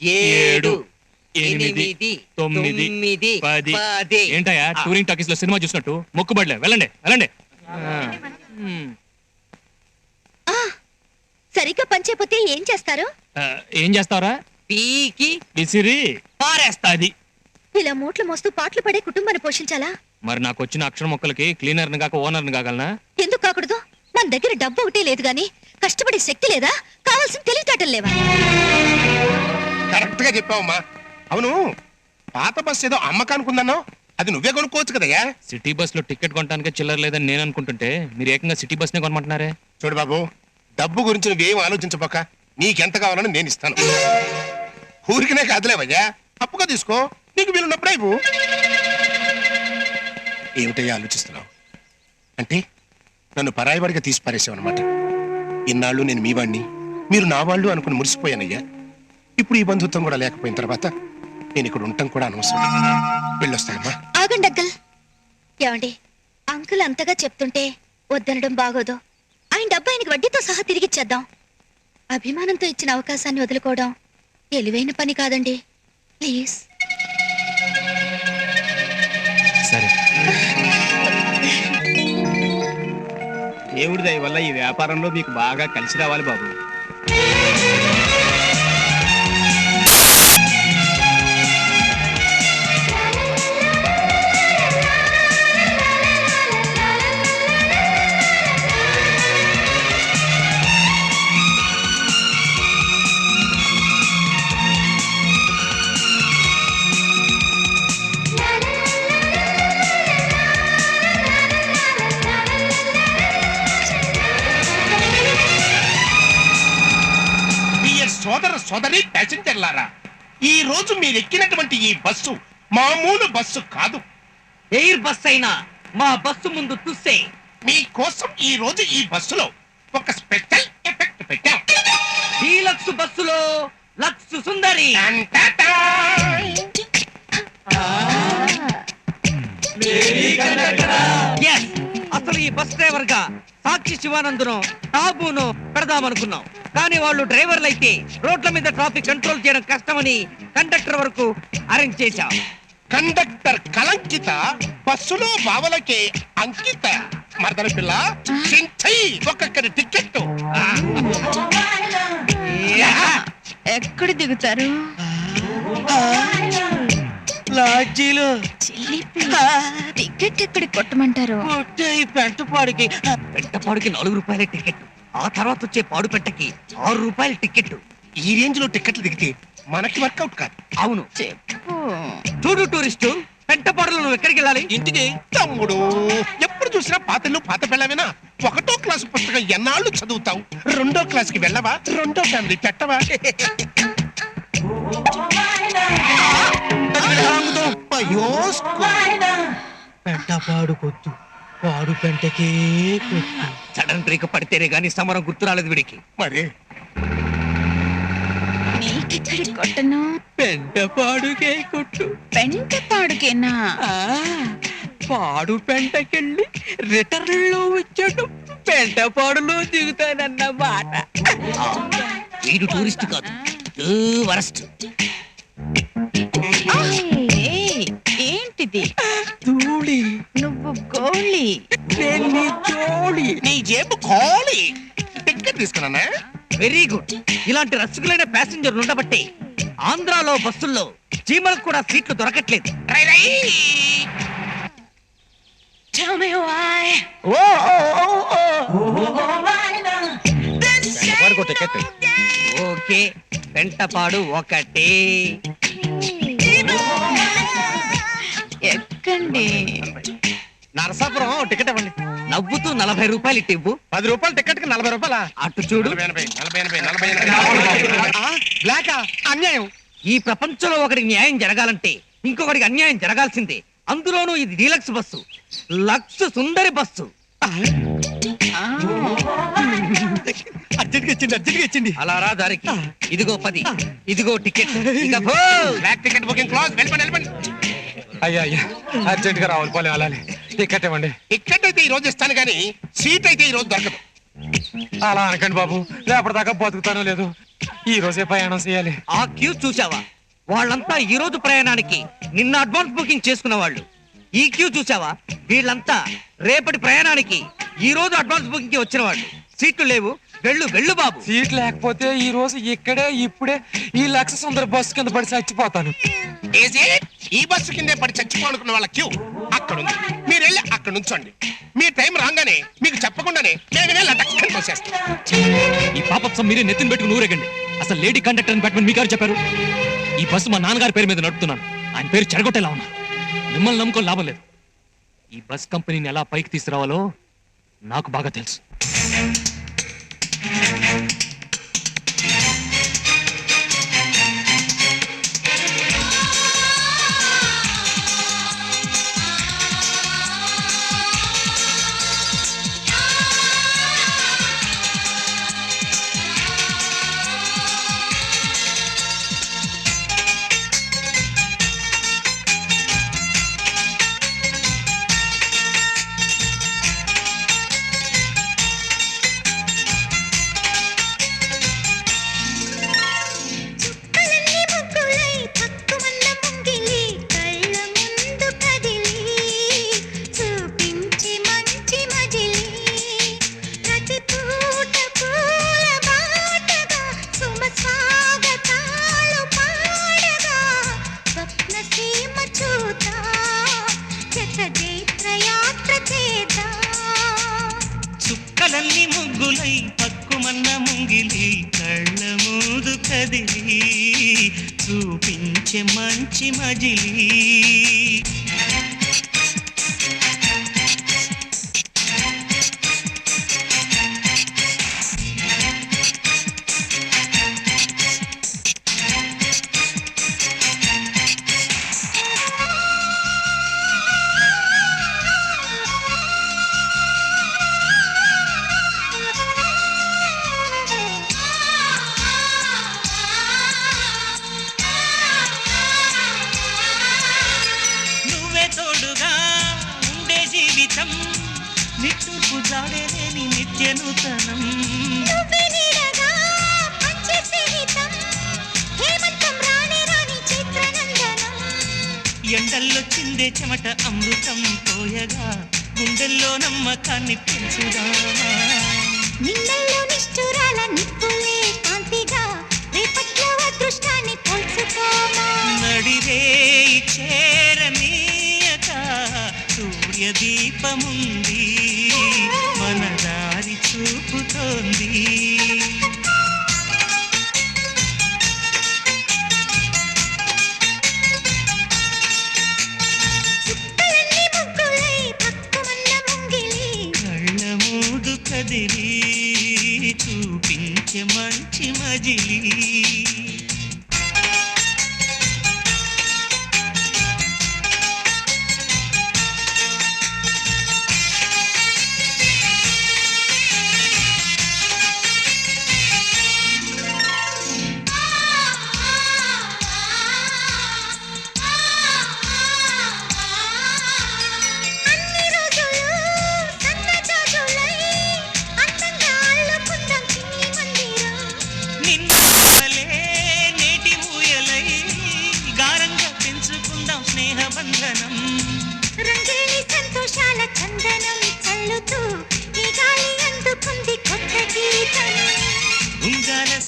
7 8 9 10 ఏంటయ్యా touring talkies లో cinema చూసినట్టు మొక్కుబడిలే వెళ్ళండి వెళ్ళండి. సరిగ్గా పనిచేయకపోతే ఏం చేస్తారు? ఏం చేస్తావరా? పీకి విసిరి పారేస్తా. అది ఇలా మూట్ల మోస్తూ పాటలు పడే కుటుంబాన్ని పోషించాలా? మరి నాకు వచ్చిన అక్షర మొక్కలకి క్లీనర్ ని కాక ఓనర్ ని కాగలనా? ఎందుకు కాకూడదు? మన దగ్గర డబ్బు ఒకటే లేదు గాని కష్టపడే శక్తి లేదా? కావాల్సిన తెలివితేటలు లేవా? కరెక్ట్ గా చెప్పావమ్మా. అవును, పాత బస్ ఏదో అమ్మకానికి ఉందన్నావు, అది నువ్వే కొనుక్కోవచ్చు కదయ్యా. సిటీ బస్ లో టికెట్ కొనడానికి చిల్లర లేదని నేను అనుకుంటుంటే మీరు ఏకంగా సిటీ బస్ నే కొనమంటున్నారే. చూడు బాబు, డబ్బు గురించి నువ్వేం ఆలోచించబోక నీకెంత కావాలని నేను ఇస్తాను. ఊరికినే కాదులేవయ్యా, అప్పుగా తీసుకో, నీకు వీలున్నప్పుడే ఇవ్వు. ఏమిటయ్యా ఆలోచిస్తున్నావు? అంటే నన్ను పరాయివాడిగా తీసి పారేసావన్నమాట. ఇన్నాళ్ళు నేను మీ వాడిని, మీరు నా వాళ్ళు అనుకుని మురిసిపోయానయ్యా. ఇప్పుడు ఈ బంధుత్వం కూడా లేకపోయిన తర్వాత నేను ఇక్కడ ఉండటం కూడా అనవసరం. వెళ్ళొస్తానమ్మా. ఆగండి అంకుల్. ఏమండి, అంకుల్ అంతగా చెప్తుంటే వద్దనడం బాగోదు. ఆయన డబ్బు ఆయనకి వడ్డీతో సహా తిరిగిచ్చేద్దాం. అభిమానంతో ఇచ్చిన అవకాశాన్ని వదులుకోవడం తెలివైన పని కాదండి. ప్లీజ్. సరే. దేవుడి దయ వల్ల ఈ వ్యాపారంలో మీకు బాగా కలిసి రావాలి బాబు. సోదర సోదరి ప్యాసింజర్లారా, ఈ రోజు మీరు ఎక్కినటువంటి ఈ బస్సు మామూలు బస్సు కాదు. ఎయిర్ బస్ అయినా మా బస్సు ముందు తుస్సే. మీకోసం ఈ రోజు ఈ బస్సులో ఒక స్పెషల్ ఎఫెక్ట్ పెట్టాం. డీలక్స్ బస్సులో లక్స్ సుందరి. Yes, అసలు ఈ బస్ డ్రైవర్ గా సాక్షి శివానందును టాబును పెడదామనుకున్నాం. కానీ వాళ్ళు డ్రైవర్లు అయితే రోడ్ల మీద ట్రాఫిక్ కంట్రోల్ చేయడం కష్టమని కండక్టర్ వరకు అరేంజ్ చేశాం. కండక్టర్ కలంకిత, బస్సులో బావలకే అంకిత. మర్దన పిల్ల చించై ఒక్కొక్కరి టికెట్. ఎక్కడ దిగుతారు? లాడ్జీలో. టికెట్ ఎక్కడ కొట్టమంటారు? పెంటపాడుకి 4 రూపాయల టికెట్. ఆ తర్వాత వచ్చే పాడు పెట్టకి 6 రూపాయల టికెట్. ఈ రేంజ్ లో టికెట్లు దిగితే మనకి వర్కౌట్ కాదు. అవును, చెప్పు. చూడు టూరిస్టు, పెంటపాడులో నువ్వు ఎక్కడికి వెళ్ళాలి? ఇంటికి. తమ్ముడు, ఎప్పుడు చూసినా పాతలు పాత పిల్లవేనా? 1వ క్లాసు పుస్తకం ఎన్నాళ్ళు చదువుతావు? 2వ క్లాస్కి వెళ్ళవా? 2వ ఫ్యామిలీ పెట్టవా? పెంటపాడు కొద్దు, పాడు పెంటకే కొద్దు. సడన్ బ్రేక్ పడితేనే గాని సమరం గుర్తు రాలేదు వీడికి. మరి నీకెక్కడి కొట్టను? పెంటపాడుకే కొట్టు. పెంటపాడుకేనా? పాడు పెంటకెళ్ళి రిటర్న్ లో వచ్చాడు, పెంటపాడులో దిగుతానన్నమాట. వీడు టూరిస్ట్ కాదు, వరస్ట్. ఏంటిది? ధూళి. నువ్వు గోళి, జోళి. నీ జేబు ఖాళీ. టికెట్ తీసుకున్నా. Very good. ఇలాంటి రసికులైన ప్యాసింజర్లు ఉండబట్టే ఆంధ్రాలో బస్సుల్లో చీమలకు కూడా సీట్లు దొరకట్లేదు. ఓకే, పెంటపాడు ఒకటే. ఎక్కండి. నరసాపురం టికెట్ ఇవ్వండి. నవ్వుతూ 40 రూపాయలు ఇవ్వు. 10 రూపాయల టికెట్ కి 40 రూపాయల. అటు చూడు. 40. బ్లాక్ అన్యాయం. ఈ ప్రపంచంలో ఒకరికి న్యాయం జరగాలంటే ఇంకొకరికి అన్యాయం జరగాల్సిందే. అందులోనూ ఇది డీలక్స్ బస్సు, లక్స్ సుందరి బస్సు. అర్జెంట్గా ఇచ్చింది. అలా రా దారికి. ఇదిగో 10, ఇదిగో ticket. Black ticket booking close. వెళ్ళిపోండి. అయ్యా అయ్యా, అర్జెంట్ గా రావాలి, పోలే అలానే టికెట్ ఇవ్వండి. టికెట్ అయితే ఈ రోజు ఇస్తాను కానీ సీట్ అయితే ఈ రోజు దొరకదు. అలా అనకండి బాబు, రేపటిదాకా బతుకుతానో లేదు. ఈ రోజే ప్రయాణం చేయాలి. ఆ క్యూ చూసావా? వాళ్ళంతా ఈ రోజు ప్రయాణానికి నిన్న అడ్వాన్స్ బుకింగ్ చేసుకున్న వాళ్ళు. ఈ క్యూ చూసావా? వీళ్ళంతా రేపటి ప్రయాణానికి ఈ రోజు అడ్వాన్స్ బుకింగ్ కి వచ్చిన వాళ్ళు. సీట్లు లేవు, వెళ్ళు వెళ్ళు బాబు. సీట్ లేకపోతే ఈ రోజు ఇక్కడే ఇప్పుడే ఈ లక్ష సుందర బస్సు కింద పడి చచ్చిపోతాను. ఈ బస్సు కిందే పడి చచ్చిపోనుకున్న వాళ్ళ క్యూ అక్కడ ఉంది. మీరు వెళ్ళి అక్కడ నుంచోండి. మీ టైం రాగానే మీకు చెప్పకుండానే నేను లటక్కని తోసేస్తాను. ఈ పాపత్సం మీరే నెత్తిన పెట్టుకుని ఊరేగండి. అసలు లేడీ కండక్టర్ అని పెట్టమని మీకు చెప్పారు? ఈ బస్సు మా నాన్నగారి పేరు మీద నడుపుతున్నాను. ఆయన పేరు చెడగొట్టేలా ఉన్నారు. మిమ్మల్ని నమ్ముకొని లాభం లేదు. ఈ బస్ కంపెనీని ఎలా పైకి తీసుకురావాలో నాకు బాగా తెలుసు. చుక్కలన్నీ ముగ్గులై పక్కుమన్న ముంగిలి కళ్ళ మూదు కదిలి చూపించే మంచి మజిలి. నిట్టూర్పు జాడేలేని నిత్య నూతనం ఎండల్లో చిందే చెమట అమృతం పోయగా గుండెల్లో నమ్మకాన్ని పెంచుదామా. నిన్నల్లో నిష్ఠురాల నిప్పులే కాంతిగా రేపట్లో అదృష్టాన్ని పోల్చుకోమా. నడిరే చేరనీయక సూర్య దీపముంది మన దారి చూపుతోంది. కళ్ళ మూదు కదిలి చూపించే మంచి మజిలి.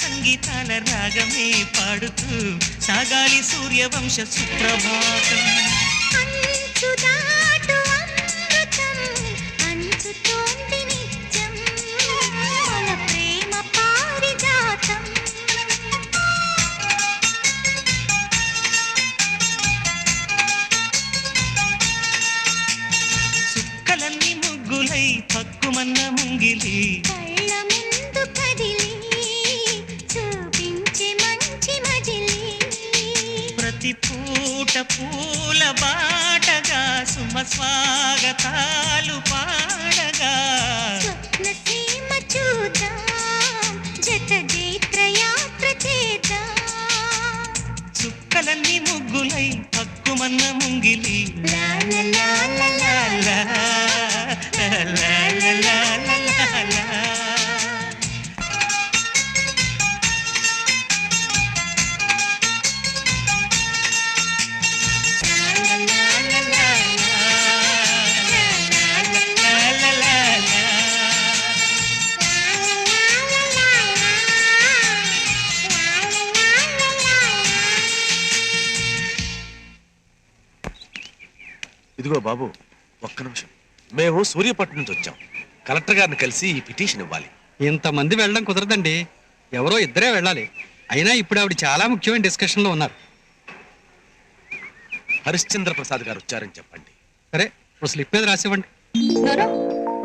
సంగీతాల రాగమే పాడుతూ సాగాలి సూర్యవంశ సుప్రభాతం. చుక్కలన్నీ ముగ్గులై పక్కుమన్న ముంగిలి ప్రతి పూట పూల బాటగా సుమ స్వాగతాలు పాడగా చుక్కలన్నీ ముగ్గులై పక్కుమన్న ముంగిలి లా లా లా లా లా లా లా లా లా లా. ఇదిగో బాబు, ఒక్క నిమిషం. మేము సూర్యపట్నం నుంచి వచ్చాం. కలెక్టర్ గారిని కలిసి ఈ పిటిషన్ ఇవ్వాలి. ఇంతమంది వెళ్ళడం కుదరదండి, ఎవరో ఇద్దరే వెళ్ళాలి. అయినా ఇప్పుడు ఆవిడ చాలా ముఖ్యమైన డిస్కషన్లో ఉన్నారు. హరిశ్చంద్ర ప్రసాద్ గారు వచ్చారని చెప్పండి. సరే, ఓ స్లిప్ మీద రాసివ్వండి. నోనో,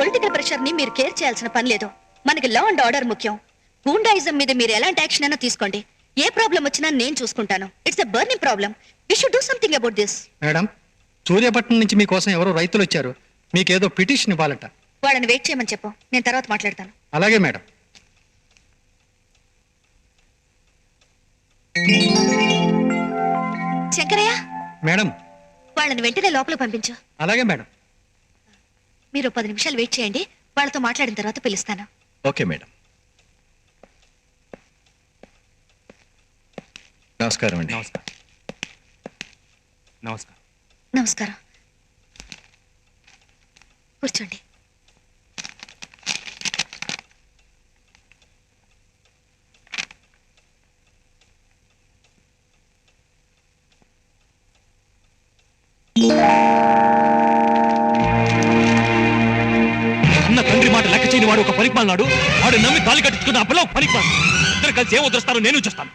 పొలిటికల్ ప్రెషర్ ని మీరు కేర్ చేయాల్సిన పని లేదు. మనకి లా అండ్ ఆర్డర్ ముఖ్యం. గూండాయిజం మీద మీరు ఎలాంటి యాక్షన్ అయినా తీసుకోండి. ఏ ప్రాబ్లం వచ్చినా నేను చూసుకుంటాను. It's a burning problem. We should do something about this. Madam, Suryapatnam నుంచి మీకోసం ఎవరో రైతులు వచ్చారు. మీకేదో పిటిషన్ ఇవ్వాలట. వాళ్ళని వెయిట్ చేయమని చెప్పు, నేను తర్వాత మాట్లాడతాను. అలాగే మేడం. శంకరయ్య, మేడం. వాళ్ళని వెంటనే లోపల పంపించు. అలాగే మేడం. మీరు 10 నిమిషాలు వెయిట్ చేయండి. వాళ్ళతో మాట్లాడిన తర్వాత పిలుస్తాను. Okay madam. నమస్కారం అండి. నమస్కారం. నమస్కారం. నమస్కారం. కూర్చోండి. అన్న తండ్రి మాట లెక్క చేయని వాడు ఒక పరిపాలనాడు. వాడు నమ్మి తాలి కట్టించుకున్న అప్పలో పరిపాలన. ఇద్దరు కలిసి ఏం వదిలేస్తారో నేను చూస్తాను.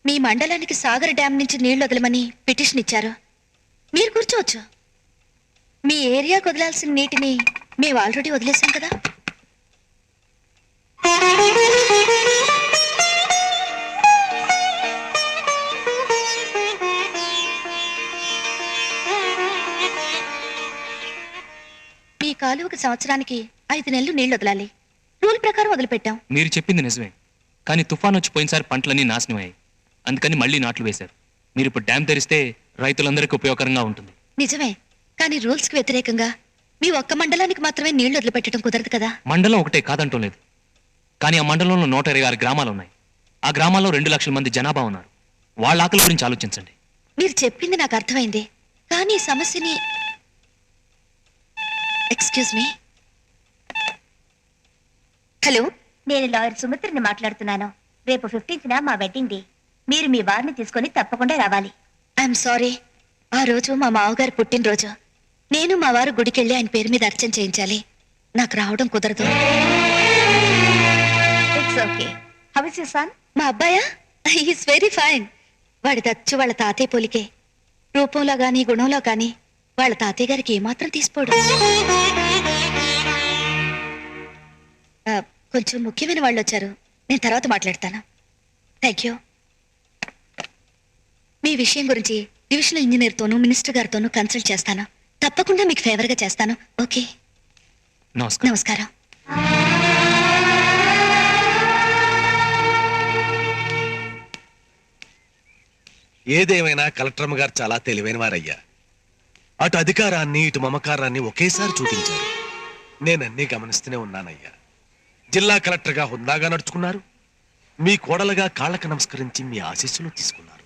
మీ మండలానికి సాగర్ డ్యాం నుంచి నీళ్లు వదలమని పిటిషన్ ఇచ్చారు. మీరు కూర్చోవచ్చు. మీ ఏరియాకు వదలాల్సిన నీటిని మేము ఆల్రెడీ వదిలేసాం కదా. మీ కాలువకి సంవత్సరానికి 5 నెలలు నీళ్లు వదలాలి. రూల్ ప్రకారం వదిలిపెట్టాం. మీరు చెప్పింది నిజమే, కానీ తుఫాన్ వచ్చి పోయినసారి పంటలన్నీ నాశనం అయ్యాయి. అందుకని మళ్ళీ నాట్లు వేశారు. మీరు ఇప్పుడు డ్యామ్ తెరిస్తే రైతులందరికీ ఉపయోగకరంగా ఉంటుంది. నిజమే, కానీ రూల్స్ కి వ్యతిరేకంగా మీ ఒక్క మండలానికి మాత్రమే నీళ్లు వదిలిపెట్టడం కుదరదు కదా. మండలం ఒకటే కాదంటూ లేదు, కానీ ఆ మండలంలో 126 గ్రామాలు ఉన్నాయి. ఆ గ్రామాల్లో 2 లక్షల మంది జనాభా ఉన్నారు. వాళ్ళ ఆకలి గురించి ఆలోచించండి. మీరు చెప్పింది నాకు అర్థమైంది, కానీ ఈ సమస్యని ఎక్స్క్యూజ్ మీ. హలో, నేను లాయర్ సుమిత్రని మాట్లాడుతున్నాను. రేపు 15న మా వెడ్డింగ్ డే. మీరు మీ వారిని తీసుకొని తప్పకుండా రావాలి. ఐఎమ్ సారీ, ఆ రోజు మా మామగారు పుట్టినరోజు. నేను మా వారు గుడికెళ్ళి ఆయన పేరు మీద అర్చన చేయించాలి. నాకు రావడం కుదరదు. It's okay. How is your son? మా అబ్బాయా? Is very fine. వాడి దచ్చు వాళ్ళ తాతయ్య పోలికే. రూపంలో గాని గుణంలో గాని వాళ్ళ తాతయ్య గారికి ఏమాత్రం తీసిపోడు. కొంచెం ముఖ్యమైన వాళ్ళు వచ్చారు, నేను తర్వాత మాట్లాడతాను. Thank you. మీ విషయం గురించి డివిజనల్ ఇంజనీర్తోనూ మినిస్టర్ గారితోనూ కన్సల్ట్ చేస్తాను. తప్పకుండా మీకు ఫేవర్గా చేస్తాను. ఓకే, నమస్కారం. నమస్కారం. ఏదేమైనా కలెక్టర్ గారు చాలా తెలివైన వారయ్యా. అటు అధికారాన్ని ఇటు మమకారాన్ని ఒకేసారి చూపించారు. నేనన్నీ గమనిస్తూనే ఉన్నానయ్యా. జిల్లా కలెక్టర్గా హుందాగా నడుచుకున్నారు. మీ కోడలుగా కాళ్ళకు నమస్కరించి మీ ఆశీస్సులు తీసుకున్నారు.